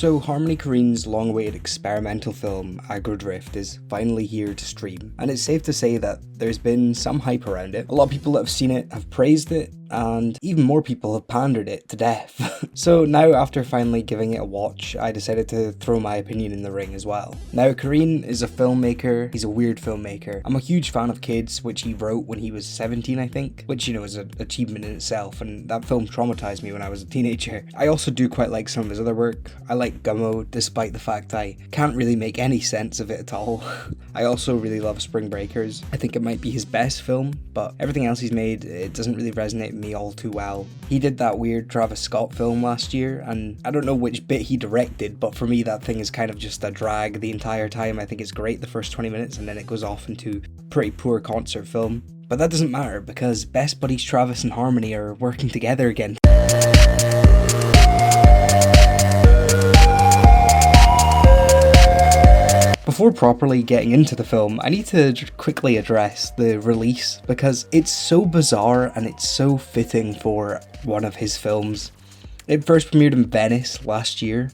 So Harmony Korines' long-awaited experimental film, Aggro Dr1ft, is finally here to stream, and it's safe to say that there's been some hype around it. A lot of people that have seen it have praised it, and even more people have pandered it to death. So now, after finally giving it a watch, I decided to throw my opinion in the ring as well. Now, Korine is a filmmaker, he's a weird filmmaker. I'm a huge fan of Kids, which he wrote when he was 17, I think, which, you know, is an achievement in itself, and that film traumatized me when I was a teenager. I also do quite like some of his other work. I like Gummo, despite the fact I can't really make any sense of it at all. I also really love Spring Breakers. I think it might be his best film, but everything else he's made, it doesn't really resonate with me all too well. He did that weird Travis Scott film last year, and I don't know which bit he directed, but for me that thing is kind of just a drag the entire time. I think it's great the first 20 minutes, and then it goes off into pretty poor concert film. But that doesn't matter, because best buddies Travis and Harmony are working together again. Before properly getting into the film, I need to quickly address the release, because it's so bizarre and it's so fitting for one of his films. It first premiered in Venice last year,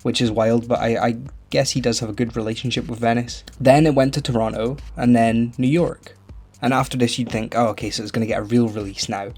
which is wild, but I guess he does have a good relationship with Venice. Then it went to Toronto, and then New York. And after this you'd think, oh okay, so it's going to get a real release now.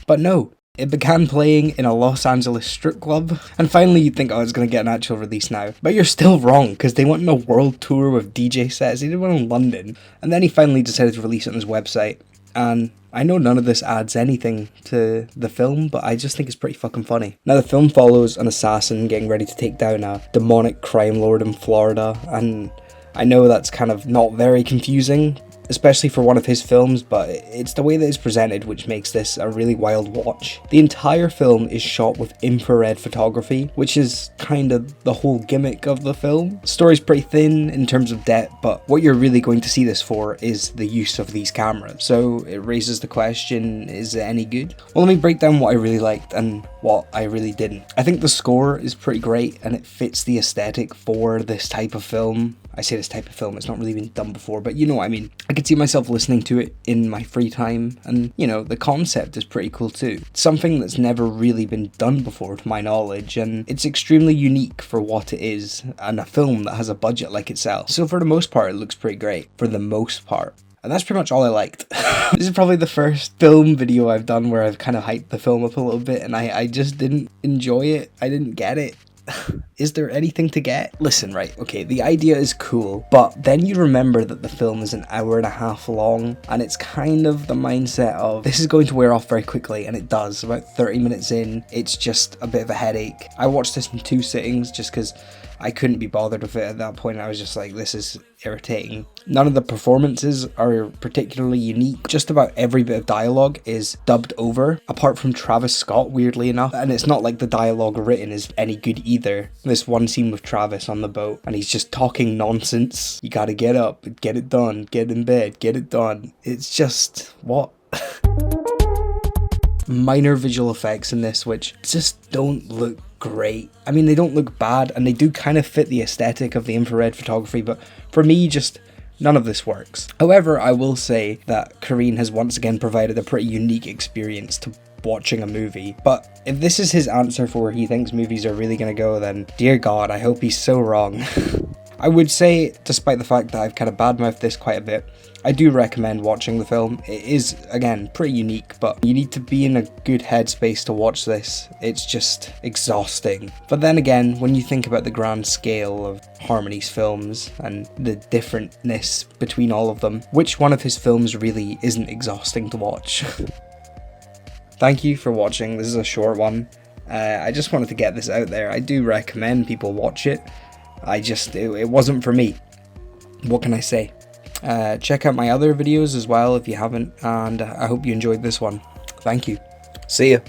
But no. It began playing in a Los Angeles strip club, and finally you'd think, oh, it's going to get an actual release now. But you're still wrong, because they went on a world tour with DJ sets. They did one in London, and then he finally decided to release it on his website. And I know none of this adds anything to the film, but I just think it's pretty fucking funny. Now, the film follows an assassin getting ready to take down a demonic crime lord in Florida, and I know that's kind of not very confusing, especially for one of his films, but it's the way that it's presented which makes this a really wild watch. The entire film is shot with infrared photography, which is kind of the whole gimmick of the film. The story's pretty thin in terms of depth, but what you're really going to see this for is the use of these cameras. So it raises the question, is it any good? Well, let me break down what I really liked and what I really didn't. I think the score is pretty great and it fits the aesthetic for this type of film. I say this type of film, it's not really been done before, but you know what I mean. I could see myself listening to it in my free time, and you know, the concept is pretty cool too. It's something that's never really been done before to my knowledge, and it's extremely unique for what it is, and a film that has a budget like itself. So for the most part, it looks pretty great, for the most part. And that's pretty much all I liked. This is probably the first film video I've done where I've kind of hyped the film up a little bit, and I just didn't enjoy it. I didn't get it. Is there anything to get? Listen, right, okay, the idea is cool, but then you remember that the film is an hour and a half long, and it's kind of the mindset of, this is going to wear off very quickly, and it does. About 30 minutes in, it's just a bit of a headache. I watched this in 2 sittings just because I couldn't be bothered with it at that point. I was just like, this is irritating. None of the performances are particularly unique. Just about every bit of dialogue is dubbed over, apart from Travis Scott, weirdly enough. And it's not like the dialogue written is any good either. This one scene with Travis on the boat, and he's just talking nonsense. You gotta get up, get it done, get in bed, get it done. It's just, what? Minor visual effects in this which just don't look great. I mean, they don't look bad, and they do kind of fit the aesthetic of the infrared photography, but for me, just none of this works. However, I will say that Korine has once again provided a pretty unique experience to watching a movie. But if this is his answer for where he thinks movies are really gonna go, then dear God, I hope he's so wrong. I would say, despite the fact that I've kind of badmouthed this quite a bit, I do recommend watching the film. It is, again, pretty unique, but you need to be in a good headspace to watch this. It's just exhausting. But then again, when you think about the grand scale of Harmony's films and the differentness between all of them, which one of his films really isn't exhausting to watch? Thank you for watching. This is a short one. I just wanted to get this out there. I do recommend people watch it. It wasn't for me. What can I say? Check out my other videos as well if you haven't, and I hope you enjoyed this one. Thank you. See ya.